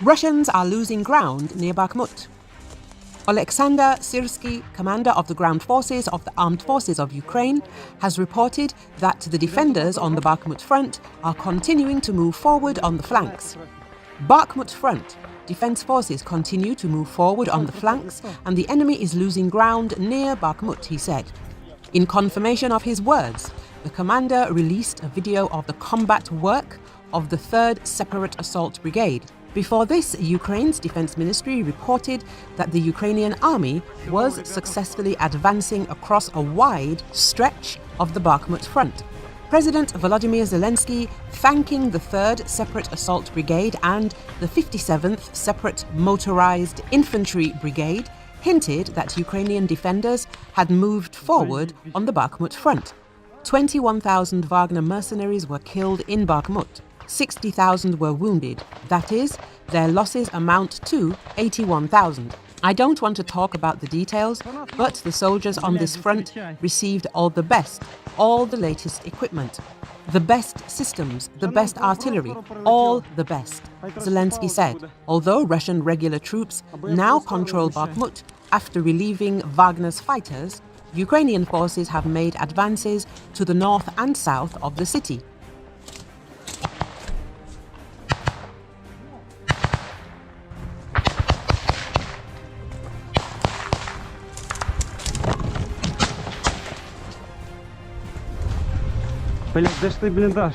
Russians are losing ground near Bakhmut. Alexander Syrsky, commander of the ground forces of the Armed Forces of Ukraine, has reported that the defenders on the Bakhmut front are continuing to move forward on the flanks. Bakhmut front. Defense forces continue to move forward on the flanks and the enemy is losing ground near Bakhmut, he said. In confirmation of his words, the commander released a video of the combat work of the 3rd Separate Assault Brigade. Before this, Ukraine's defense ministry reported that the Ukrainian army was successfully advancing across a wide stretch of the Bakhmut front. President Volodymyr Zelensky, thanking the 3rd Separate Assault Brigade and the 57th Separate Motorized Infantry Brigade, hinted that Ukrainian defenders had moved forward on the Bakhmut front. 21,000 Wagner mercenaries were killed in Bakhmut. 60,000 were wounded. That is, their losses amount to 81,000. I don't want to talk about the details, but the soldiers on this front received all the best, all the latest equipment, the best systems, the best artillery, all the best, Zelensky said. Although Russian regular troops now control Bakhmut after relieving Wagner's fighters, Ukrainian forces have made advances to the north and south of the city. Блять, де ж той бліндаж?